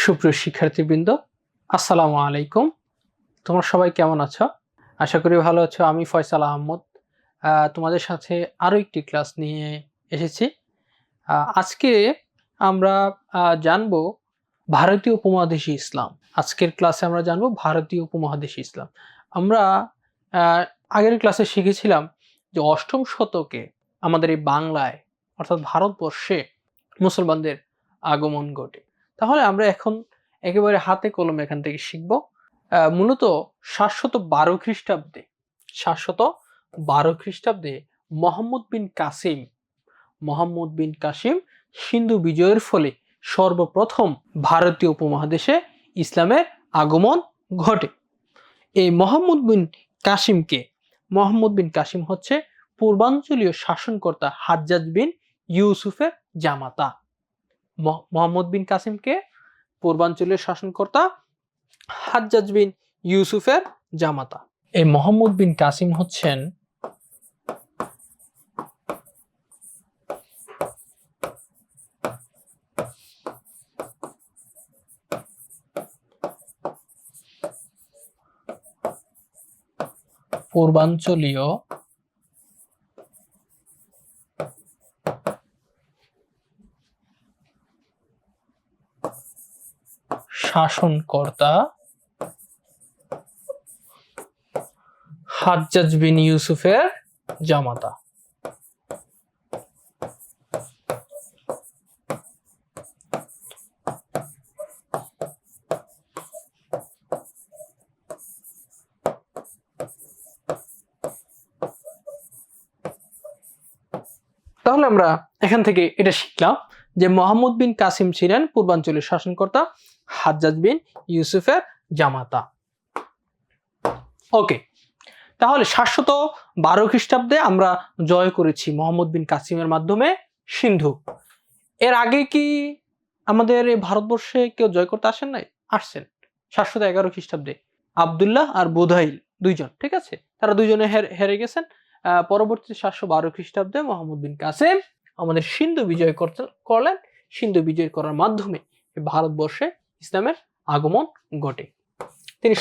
সুপ্রিয় শিক্ষার্থীবৃন্দ, আসসালামু আলাইকুম। তোমরা সবাই কেমন আছো? আশা করি ভালো আছো। আমি ফয়সাল আহমদ তোমাদের সাথে আরও একটি ক্লাস নিয়ে এসেছি। আজকে আমরা জানব ভারতীয় উপমহাদেশে ইসলাম। আজকের ক্লাসে আমরা জানব ভারতীয় উপমহাদেশে ইসলাম। আমরা আগের ক্লাসে শিখেছিলাম যে অষ্টম শতকে আমাদের এই বাংলায় অর্থাৎ ভারতবর্ষে মুসলমানদের আগমন ঘটে। তাহলে আমরা এখন একেবারে হাতে কলমে এখান থেকে শিখব। মূলত 712 খ্রিস্টাব্দে মোহাম্মদ বিন কাসিম সিন্ধু বিজয়ের ফলে সর্বপ্রথম ভারতীয় উপমহাদেশে ইসলামের আগমন ঘটে। এই মোহাম্মদ বিন কাসিম হচ্ছে পূর্বাঞ্চলীয় শাসনকর্তা হাজ্জাজ বিন ইউসুফের জামাতা। মোহাম্মদ বিন কাসিমকে পূর্বাঞ্চলীয় শাসনকর্তা হাজ্জাজ বিন ইউসুফের জামাতা। এই মোহাম্মদ বিন কাসিম হচ্ছেন পূর্বাঞ্চলীয় শাসনকর্তা হাজ্জাজ বিন ইউসুফের জামাতা। তাহলে আমরা এখান থেকে এটা শিখলাম যে মোহাম্মদ বিন কাসিম ছিলেন পূর্বাঞ্চলের শাসনকর্তা হাজ্জাজ বিন ইউসুফের জামাতা। ওকে, তাহলে 712 খ্রিস্টাব্দে আমরা জয় করেছি মোহাম্মদ বিন কাসিমের মাধ্যমে সিন্ধু। এর আগে কি আমাদের এই ভারতবর্ষে কেউ জয় করতে আসেন নাই? আসছেন 711 খ্রিস্টাব্দে আবদুল্লাহ আর বুধাইল দুইজন, ঠিক আছে, তারা দুইজনে হেরে গেছেন। পরবর্তী 712 খ্রিস্টাব্দে মোহাম্মদ বিন কাসিম আমাদের সিন্ধু বিজয় করলেন। সিন্ধু বিজয় করার মাধ্যমে ভারতবর্ষে ইসলামের আগমন ঘটে। তিনি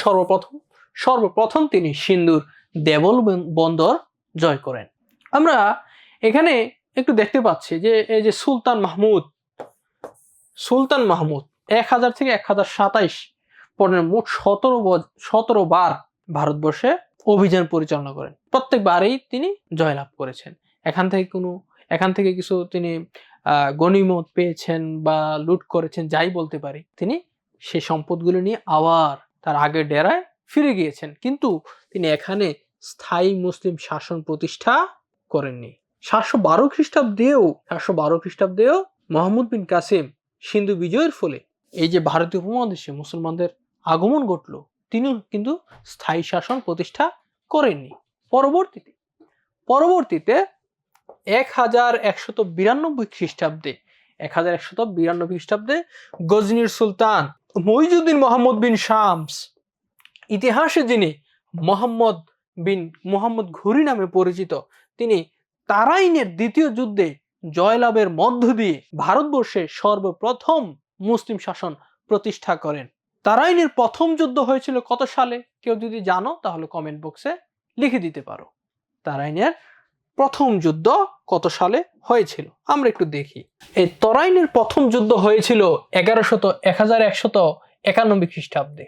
সর্বপ্রথম তিনি সিন্ধুর দেবল বন্দর জয় করেন। আমরা এখানে একটু দেখতে পাচ্ছি যে এই যে সুলতান মাহমুদ 1000 থেকে 1027 পর্যন্ত মোট 17 বার ভারতবর্ষে অভিযান পরিচালনা করেন। প্রত্যেকবারেই তিনি জয়লাভ করেছেন। এখান থেকে কিছু তিনি গনিমত পেয়েছেন বা লুট করেছেন, যাই বলতে পারি। তিনি সেই সম্পদগুলো নিয়ে আবার তার আগের ডেরায় ফিরে গিয়েছেন, কিন্তু তিনি এখানে স্থায়ী মুসলিম শাসন প্রতিষ্ঠা করেননি। 712 খ্রিস্টাব্দেও মোহাম্মদ বিন কাসিম সিন্ধু বিজয়ের ফলে এই যে ভারতীয় উপমহাদেশে মুসলমানদের আগমন ঘটলো, তিনি কিন্তু স্থায়ী শাসন প্রতিষ্ঠা করেননি। পরবর্তীতে 1192 খ্রিস্টাব্দে গজনির সুলতান মইজুদ্দিন মোহাম্মদ বিন শামস, ইতিহাসে যিনি মোহাম্মদ ঘুরি নামে পরিচিত, তিনি তারাইনের দ্বিতীয় যুদ্ধে জয়লাভের মধ্য দিয়ে ভারতবর্ষে সর্বপ্রথম মুসলিম শাসন প্রতিষ্ঠা করেন। তারাইনের প্রথম যুদ্ধ হয়েছিল কত সালে? কেউ যদি জানো তাহলে কমেন্ট বক্সে লিখে দিতে পারো। তারাইনের প্রথম যুদ্ধ কত সালে হয়েছিল আমরা একটু দেখি। এই তরাইনের প্রথম যুদ্ধ হয়েছিল 1191 খ্রিস্টাব্দে।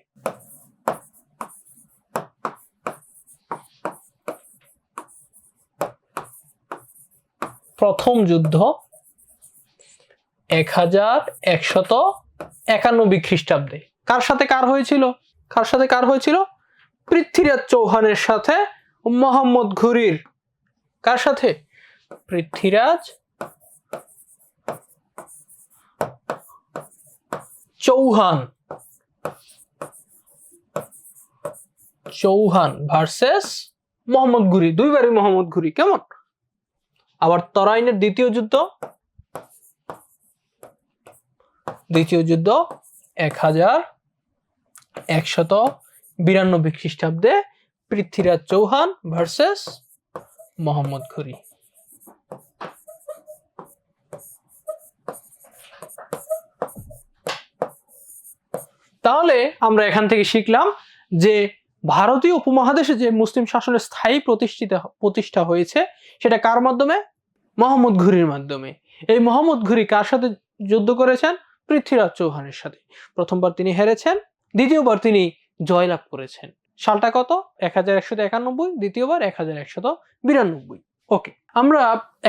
প্রথম যুদ্ধ 1191 খ্রিস্টাব্দে কার সাথে কার হয়েছিল? পৃথ্বীরাজ চৌহানের সাথে মোহাম্মদ ঘুরির। কার সাথে? পৃথ্বীরাজ চৌহান ভার্সেস মোহাম্মদ ঘুরি, দুইবারই মোহাম্মদ ঘুরি। কেমন? আবার তরাইনের দ্বিতীয় যুদ্ধ 1192 খ্রিস্টাব্দে পৃথ্বীরাজ চৌহান ভার্সেস মোহাম্মদ ঘুরি। তাহলে আমরা এখান থেকে শিখলাম যে ভারতীয় উপমহাদেশে যে মুসলিম শাসনের স্থায়ী প্রতিষ্ঠা হয়েছে সেটা কার মাধ্যমে? মোহাম্মদ ঘুরির মাধ্যমে। এই মোহাম্মদ ঘুরি কার সাথে যুদ্ধ করেছেন? পৃথ্বীরাজ চৌহানের সাথে। প্রথমবার তিনি হেরেছেন, দ্বিতীয়বার তিনি জয়লাভ করেছেন। সালটা কত? 1191, দ্বিতীয়বার 1192। ওকে, আমরা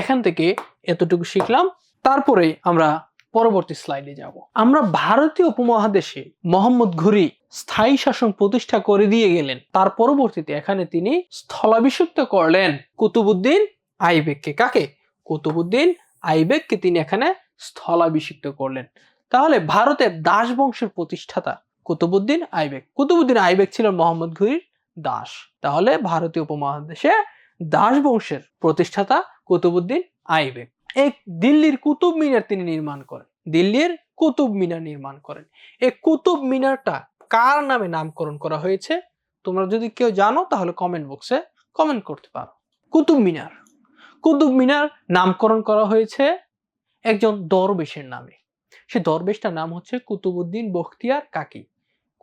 এখান থেকে এতটুকু শিখলাম। তারপরে আমরা পরবর্তী স্লাইডে যাব। আমরা ভারতীয় উপমহাদেশে মোহাম্মদ ঘুরি স্থায়ী শাসন প্রতিষ্ঠা করে দিয়ে গেলেন। তার পরবর্তীতে এখানে তিনি স্থলাভিষিক্ত করলেন কুতুবউদ্দিন আইবেককে। কাকে? কুতুবউদ্দিন আইবেককে তিনি এখানে স্থলাভিষিক্ত করলেন। তাহলে ভারতের দাস বংশের প্রতিষ্ঠাতা কুতুবউদ্দিন আইবেক। কুতুবউদ্দিন আইবেক ছিলেন মোহাম্মদ ঘুরির দাস। তাহলে ভারতীয় উপমহাদেশে দাস বংশের প্রতিষ্ঠাতা কুতুবউদ্দিন আইবেক। এক দিল্লির কুতুব মিনার তিনি নির্মাণ করেন। দিল্লির কুতুব মিনার নির্মাণ করেন। এই কুতুব মিনারটা কার নামে নামকরণ করা হয়েছে? তোমরা যদি কেউ জানো তাহলে কমেন্ট বক্সে কমেন্ট করতে পারো। কুতুব মিনার, কুতুব মিনার নামকরণ করা হয়েছে একজন দরবেশের নামে। সে দরবেশটার নাম হচ্ছে কুতুবউদ্দিন বখতিয়ার কাকি।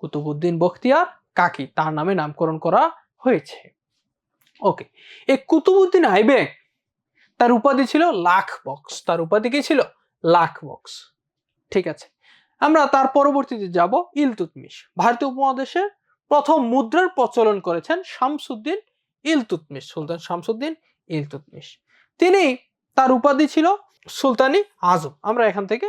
কুতুবউদ্দিন বখতিয়ার কাকি, তার নামে নামকরণ করা হয়েছে। ওকে, এই কুতুবউদ্দিন আইবেক তার উপাধি ছিল লাখ বক্স। তার উপাধি কি ছিল? লাখ বক্স। ঠিক আছে, আমরা তার পরবর্তীতে যাব ইলতুৎমিশ। ভারতীয় উপমহাদেশে প্রথম মুদ্রার প্রচলন করেছেন শামসুদ্দিন ইলতুৎমিশ, সুলতান শামসুদ্দিন ইলতুৎমিশ। তিনি, তার উপাধি ছিল সুলতানি আজম। আমরা এখান থেকে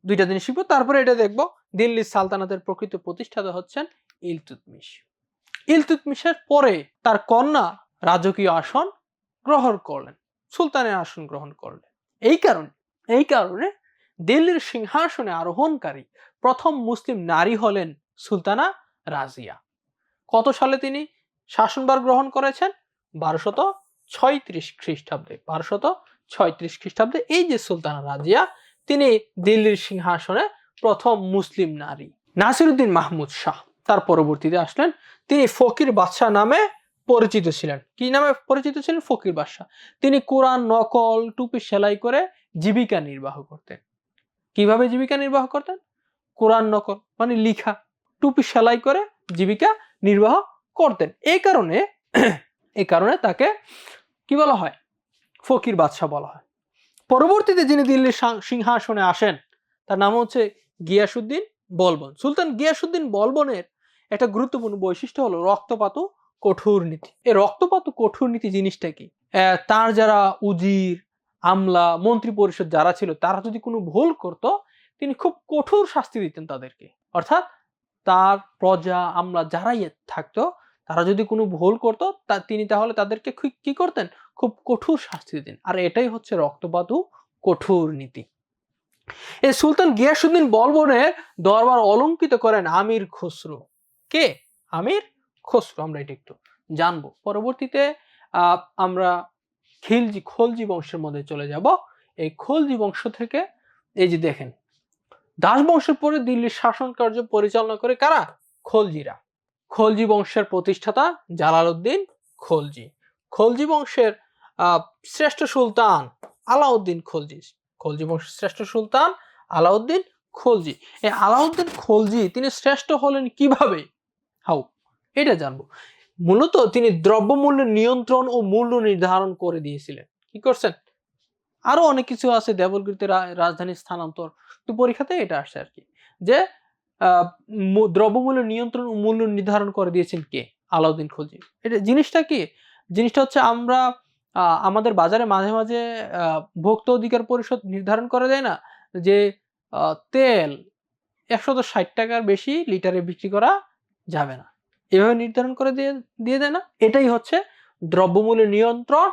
দুইটা জিনিস শিখবো, তারপরে এটা দেখব। দিল্লির সালতানাতের প্রকৃত প্রতিষ্ঠাতা হচ্ছেন ইলতুৎমিশ। ইলতুৎমিশের পরে তার কন্যা রাজকীয় আসন গ্রহণ করলেন, সুলতানের আসন গ্রহণ করলেন। এই কারণে দিল্লির সিংহাসনে আরোহণকারী প্রথম মুসলিম নারী হলেন সুলতানা রাজিয়া। কত সালে তিনি শাসনভার গ্রহণ করেছেন? 1236 খ্রিস্টাব্দে। 1236 খ্রিস্টাব্দে এই যে সুলতানা রাজিয়া, তিনি দিল্লির সিংহাসনে প্রথম মুসলিম নারী। নাসিরউদ্দিন মাহমুদ শাহ তার পরবর্তীতে আসলেন। তিনি ফকির বাদশাহ নামে পরিচিত ছিলেন। কি নামে পরিচিত ছিলেন? ফকির বাদশাহ। তিনি কোরআন নকল, টুপি সেলাই করে জীবিকা নির্বাহ করতেন। কিভাবে জীবিকা নির্বাহ করতেন? কোরআন নকল মানে লিখা, টুপি সেলাই করে জীবিকা নির্বাহ করতেন। এই কারণে তাকে কি বলা হয়? ফকির বাদশাহ বলা হয়। পরবর্তীতে যিনি দিল্লির সিংহাসনে আসেন তার নাম হচ্ছে গিয়াসউদ্দিন বলবন। সুলতান গিয়াসউদ্দিন বলবনের একটা গুরুত্বপূর্ণ বৈশিষ্ট্য হলো রক্তপাত ও কঠোর নীতি। এই রক্তপাত ও কঠোর নীতি জিনিসটা কি? তার যারা উজির, আমলা, মন্ত্রী পরিষদ যারা ছিল, তারা যদি কোনো ভুল করত তিনি খুব কঠোর শাস্তি দিতেন তাদেরকে। অর্থাৎ তার প্রজা, আমলা যারাই থাকতো, তারা যদি কোনো ভুল করতো তিনি তাহলে তাদেরকে কি করতেন? খুব কঠোর শাস্তি দিতেন। আর এটাই হচ্ছে রক্তপাত ও কঠোর নীতি। এই সুলতান গিয়াসউদ্দিন বলবনের দরবার অলঙ্কৃত করেন আমির খসরু। কে? আমির খসরু। আমরা এটা একটু জানবো পরবর্তীতে। আমরা খলজি বংশের মধ্যে চলে যাব। এই খলজি বংশ থেকে এই যে দেখেন, দাস বংশের পরে দিল্লির শাসন কার্য পরিচালনা করে কারা? খলজিরা। খলজি বংশের প্রতিষ্ঠাতা জালালউদ্দিন খলজি। খলজি বংশের শ্রেষ্ঠ সুলতান আলাউদ্দিন খলজি। খলজি বংশের শ্রেষ্ঠ সুলতান আলাউদ্দিন খলজি। এই আলাউদ্দিন খলজি তিনি শ্রেষ্ঠ হলেন কিভাবে? এটা জানবো। মূলত তিনি দ্রব্যমূল্যের নিয়ন্ত্রণ ও মূল্য নির্ধারণ করে দিয়েছিলেন। কি করছেন? আরো অনেক কিছু আছে, দেবলগিরিতে রাজধানী স্থানান্তর, তো পরীক্ষাতে এটা আসছে আর কি, যে দ্রব্যমূল্য নিয়ন্ত্রণ ও মূল্য নির্ধারণ করে দিয়েছেন কে? আলাউদ্দিন খলজি। এটা জিনিসটা কি? জিনিসটা হচ্ছে আমরা আমাদের বাজারে মাঝে মাঝে ভোক্তা অধিকার পরিষদ নির্ধারণ করে দেয় না, যে তেল 160 টাকার বেশি লিটারে বিক্রি করা যাবে না, এভাবে নির্ধারণ করে দিয়ে দেয় না। এটাই হচ্ছে দ্রব্যমূল্য নিয়ন্ত্রণ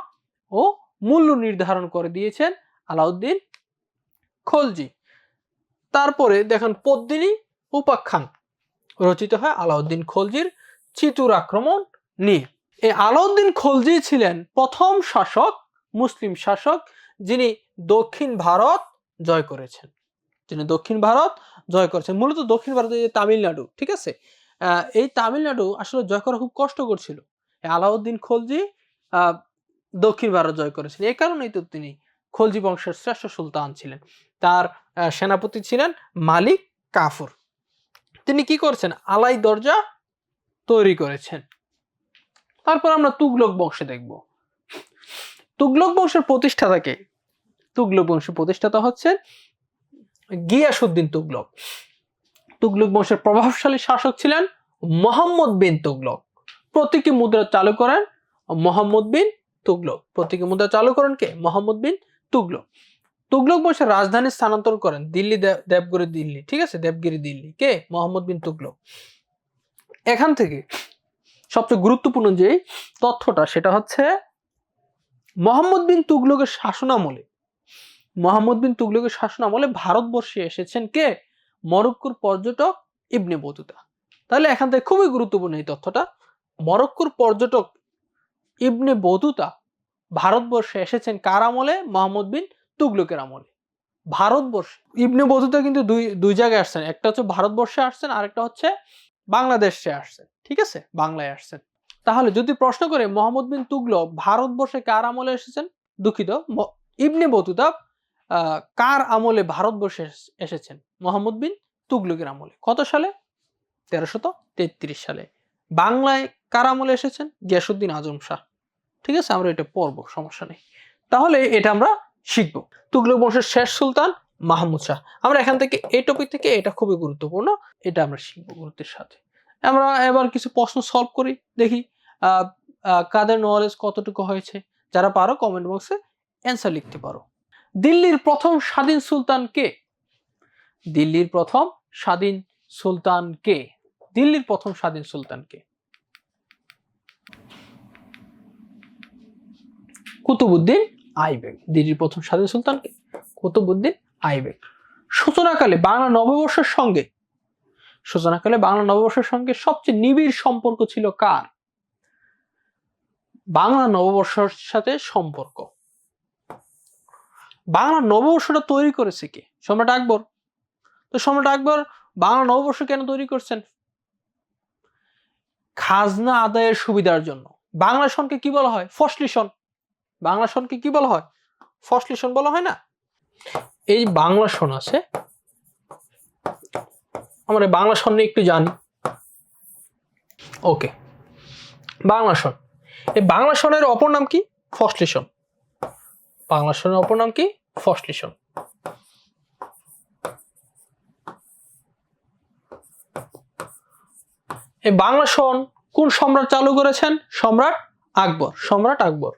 ও মূল্য নির্ধারণ করে দিয়েছেন আলাউদ্দিন খলজি। তারপরে দেখেন পদ্মিনী উপাখ্যান রচিত হয় আলাউদ্দিন খলজির চিতুর আক্রমণ নিয়ে। এই আলাউদ্দিন খলজি ছিলেন প্রথম শাসক, মুসলিম শাসক, যিনি দক্ষিণ ভারত জয় করেছেন। মূলত দক্ষিণ ভারতে তামিলনাড়ু, ঠিক আছে, এই তামিলনাড়ু আসলে জয় করা খুব কষ্টকর ছিল। আলাউদ্দিন খলজি দক্ষিণ ভারত জয় করেছিলেন। এই কারণেই তো তিনি খলজি বংশের শ্রেষ্ঠ সুলতান ছিলেন। তার সেনাপতি ছিলেন মালিক কাফুর। তিনি কি করেছেন? আলাই দরজা তৈরি করেছেন। তারপর আমরা তুগলক বংশে দেখব। তুগলক বংশের প্রতিষ্ঠাতা কে? তুগলক বংশের প্রতিষ্ঠাতা হচ্ছেন গিয়াসউদ্দিন তুগলক। তুগলক বংশের প্রভাবশালী শাসক ছিলেন মোহাম্মদ বিন তুগলক। প্রতীকী মুদ্রা চালু করেন মোহাম্মদ বিন তুগলক। প্রতীকী মুদ্রা চালু করেন কে? মোহাম্মদ বিন তুগলক। তুগলক বংশের রাজধানী স্থানান্তর করেন দিল্লি, দেবগিরি দিল্লি, ঠিক আছে, দেবগিরি দিল্লি, কে? মোহাম্মদ বিন তুগলক। এখান থেকে সবচেয়ে গুরুত্বপূর্ণ যে তথ্যটা সেটা হচ্ছে মোহাম্মদ বিন তুগলকের শাসনামলে, মোহাম্মদ বিন তুগলকের শাসনামলে ভারতবর্ষে এসেছেন কে? মরক্কোর পর্যটক ইবনে বতুতা। তাহলে এখান থেকে খুবই গুরুত্বপূর্ণ এই তথ্যটা। মরক্কোর পর্যটক ইবনে বতুতা ভারতবর্ষে এসেছেন কার আমলে? মোহাম্মদ বিন তুগলকের আমলে। ভারতবর্ষে ইবনে বতুতা কিন্তু দুই জায়গায় আসছেন, একটা হচ্ছে ভারতবর্ষে আসছেন, আরেকটা হচ্ছে বাংলাদেশে আসছেন, ঠিক আছে, বাংলায় আসছেন। তাহলে যদি প্রশ্ন করে মোহাম্মদ বিন তুগলক ভারতবর্ষে কার আমলে এসেছেন, দুঃখিত, ইবনে বতুতা কার আমলে ভারতবর্ষে এসেছেন? মোহাম্মদ বিন তুগলকের আমলে। কত সালে? 1333 সালে। বাংলায় কার আমলে এসেছেন? গিয়াসউদ্দিন আজম শাহ। ঠিক আছে, আমরা এটা পড়বো, সমস্যা নেই। তাহলে এটা আমরা শিখব। তুগলক বংশের শেষ সুলতান মাহমুদ শাহ। আমরা এখান থেকে এই টপিক থেকে এটা খুবই গুরুত্বপূর্ণ, এটা আমরা শিখবো গুরুত্বের সাথে। আমরা এবার কিছু প্রশ্ন সলভ করি, দেখি কাদের নলেজ কতটুকু হয়েছে। যারা পারো কমেন্ট বক্সে অ্যান্সার লিখতে পারো। দিল্লির প্রথম স্বাধীন সুলতান কে? দিল্লির প্রথম স্বাধীন সুলতান কে? দিল্লির প্রথম স্বাধীন সুলতান কে? কুতুবউদ্দিন আইবেক। দিল্লির প্রথম স্বাধীন সুলতান কে? কুতুবউদ্দিন আইবেক। সূচনাকালে বাংলা নববর্ষের সঙ্গে সবচেয়ে নিবিড় সম্পর্ক ছিল কার? বাংলা নববর্ষের সাথে সম্পর্ক। বাংলা নববর্ষটা তৈরি করেছে কে? সম্রাট আকবর। তো সম্রাট আকবর বাংলা নববর্ষ কেন তৈরি করছেন? খাজনা আদায়ের সুবিধার জন্য। বাংলা সনকে কি বলা হয়? ফসলি সন। বাংলা সনকে কি বলা হয়? ফসলি সন বলা হয় না? এই বাংলা সন আছে, আমরা বাংলা সন নিয়ে একটু জানি। ওকে, বাংলা সন, এই বাংলা সনের অপর নাম কি? ফসলি সন। বাংলা সনের অপর নাম কি? ফসলি সন। এই বাংলা সন কোন সম্রাট চালু করেছেন? সম্রাট আকবর। সম্রাট আকবর।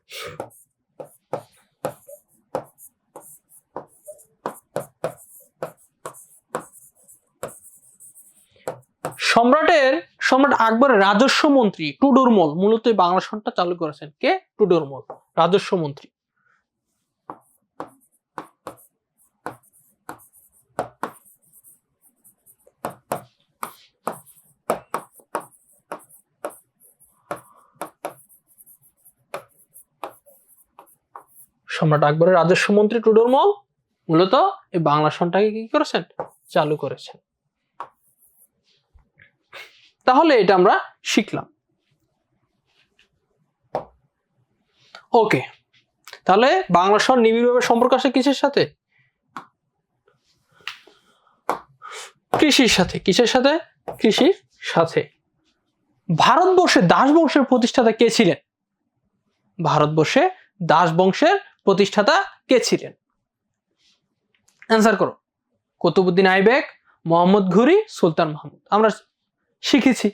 সম্রাট আকবরের রাজস্ব মন্ত্রী টুডরমল মূলত এই বাংলা সনটা চালু করেছেন। কে? টুডরমল, রাজস্ব মন্ত্রী। সম্রাট আকবরের রাজস্ব মন্ত্রী টুডরমল মূলত এই বাংলা সনটাকে কি করেছেন? চালু করেছেন। তাহলে এটা আমরা শিখলাম। ওকে, তাহলে বাংলা সন নিবিড়ভাবে সম্পর্ক আছে কিসের সাথে? কৃষির সাথে। কিসের সাথে? কৃষির সাথে। ভারতবর্ষে দাস বংশের প্রতিষ্ঠাতা কে ছিলেন? ভারতবর্ষে দাস বংশের প্রতিষ্ঠাতা কে ছিলেন? অ্যান্সার করো। কুতুবউদ্দিন আইবেক, মোহাম্মদ ঘুরি, সুলতান মাহমুদ। আমরা শিখেছি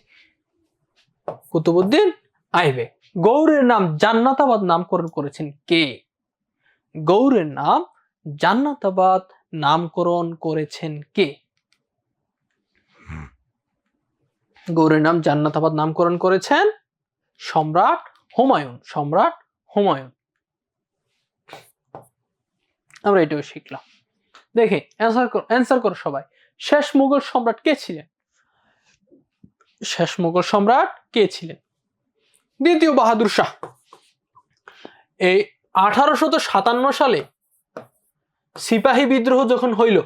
কুতুবউদ্দিন আইবেক। গৌড়ের নাম জান্নাতাবাদ নামকরণ করেছেন কে? গৌড়ের নাম জান্নাতাবাদ নামকরণ করেছেন কে? গৌড়ের নাম জান্নাতাবাদ নামকরণ করেছেন সম্রাট হুমায়ুন। সম্রাট হুমায়ুন। আমরা এটাও শিখলাম। দেখে অ্যান্সার করো সবাই। শেষ মুঘল সম্রাট কে ছিলেন? শেষ মুঘল সম্রাট কে ছিলেন? দ্বিতীয় বাহাদুর শাহ। এই 1857 সালে সিপাহী বিদ্রোহ যখন হইল,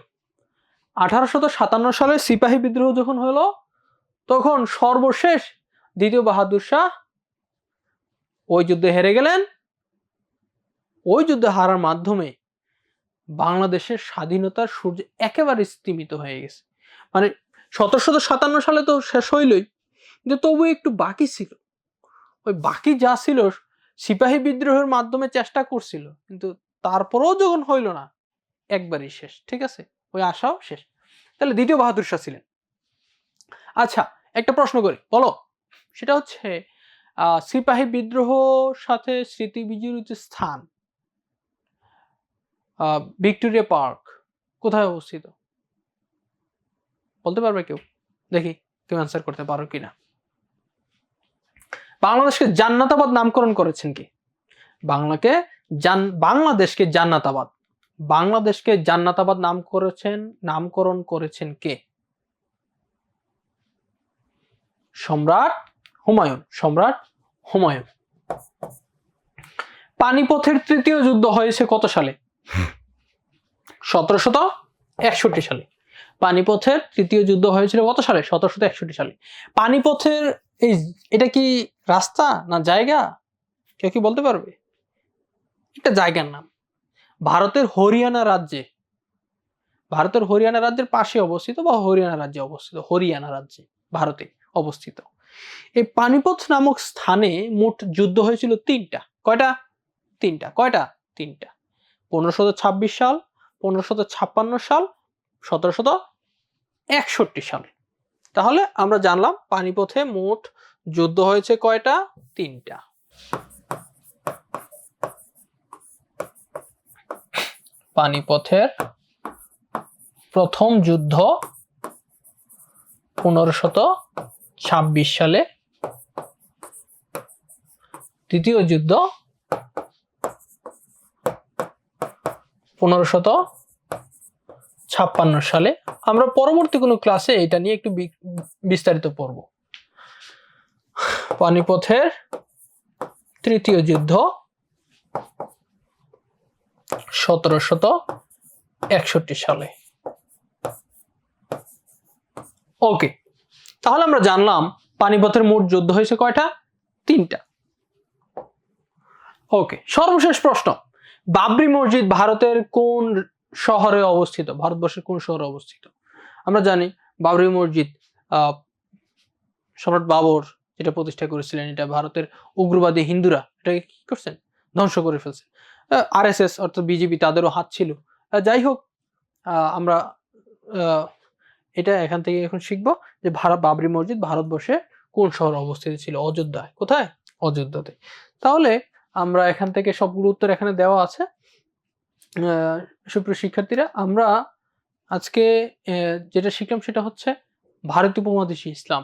1857 সালে সিপাহী বিদ্রোহ যখন হইল, তখন সর্বশেষ দ্বিতীয় বাহাদুর শাহ ওই যুদ্ধে হেরে গেলেন। ওই যুদ্ধে হারার মাধ্যমে বাংলাদেশের স্বাধীনতার সূর্য একেবারে স্তিমিত হয়ে গেছে। মানে 1757 সালে তো শেষ হইলই, কিন্তু তবু একটু বাকি ছিল। ওই বাকি যা ছিল সিপাহী বিদ্রোহের মাধ্যমে চেষ্টা করছিল, কিন্তু তারপরেও যখন হইল না, একবারই শেষ। ঠিক আছে, ওই আশাও শেষ। তাহলে দ্বিতীয় বাহাদুর শাহ ছিলেন। আচ্ছা, একটা প্রশ্ন করি, বলো। সেটা হচ্ছে সিপাহী বিদ্রোহ সাথে স্মৃতি বিজড়িত স্থান ভিক্টোরিয়া পার্ক কোথায় অবস্থিত? বলতে পারবে কেউ? দেখি কেউ অ্যান্সার করতে পারো কিনা। বাংলাদেশকে জান্নাতাবাদ নামকরণ করেছেন কি? বাংলাদেশকে জান্নাতাবাদ নামকরণ করেছেন কে? সম্রাট হুমায়ুন। পানিপথের তৃতীয় যুদ্ধ হয়েছে কত সালে? 1761 সালে। পানিপথের তৃতীয় যুদ্ধ হয়েছিল কত সালে? 1761 সালে। পানিপথের এটা কি রাস্তা না জায়গা? কেউ কি বলতে পারবে? একটা জায়গার নাম। ভারতের হরিয়ানা রাজ্যের পাশে অবস্থিত, বা হরিয়ানা রাজ্যে ভারতে অবস্থিত। এই পানিপথ নামক স্থানে মোট যুদ্ধ হয়েছিল 3টা। কয়টা? 3টা। 1526 সাল, 1556 সাল, 1761 সাল। তাহলে আমরা জানলাম পানিপথে মোট যুদ্ধ হয়েছে কয়টা? 3টা। পানিপথের প্রথম যুদ্ধ 1526 সালে, দ্বিতীয় যুদ্ধ 1556 সালে। আমরা পরবর্তী কোনো ক্লাসে এটা নিয়ে একটু বিস্তারিত পড়ব। পানিপথের তৃতীয় যুদ্ধ 1761 সালে। ওকে, তাহলে আমরা জানলাম পানিপথের মোট যুদ্ধ হয়েছে কয়টা? 3টা। ওকে, সর্বশেষ প্রশ্ন, বাবরি মসজিদ ভারতের কোন শহরে অবস্থিত? ভারতবর্ষের কোন শহরে অবস্থিত? আমরা জানি বাবরি মসজিদ সম্রাট বাবর যেটা প্রতিষ্ঠা করেছিলেন, এটা ভারতের উগ্রবাদী হিন্দুরা এটাকে কি করছেন? ধ্বংস করে ফেলছেন। আরএসএস অর্থাৎ বিজেপি, তাদেরও হাত ছিল। যাই হোক, আমরা এটা এখান থেকে এখন শিখবো যে বাবরি মসজিদ ভারতবর্ষে কোন শহরে অবস্থিত ছিল? অযোধ্যায়। কোথায়? অযোধ্যাতে। তাহলে আমরা এখান থেকে সবগুলো উত্তর এখানে দেওয়া আছে। সুপ্রিয় শিক্ষার্থীরা, আমরা আজকে যেটা শিখলাম সেটা হচ্ছে ভারতীয় উপমহাদেশে ইসলাম।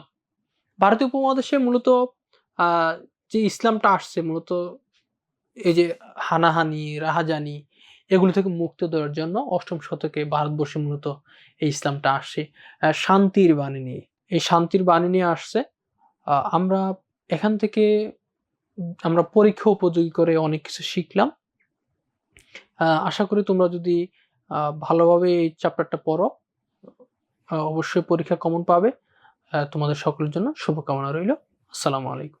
ভারতীয় উপমহাদেশে মূলত যে ইসলামটা আসছে, মূলত এই যে হানাহানি, রাহাজানি, এগুলো থেকে মুক্তি দেওয়ার জন্য 8ম শতকে ভারতবর্ষে মূলত এই ইসলামটা আসছে শান্তির বাণী নিয়ে। এই শান্তির বাণী নিয়ে আসছে। আমরা এখান থেকে আমরা পরীক্ষা উপযোগী করে অনেক কিছু শিখলাম। আশা করি তোমরা যদি ভালোভাবে এই চ্যাপ্টারটা পড়ো, অবশ্যই পরীক্ষা কমন পাবে। তোমাদের সকলের জন্য শুভকামনা রইল। আসসালামু আলাইকুম।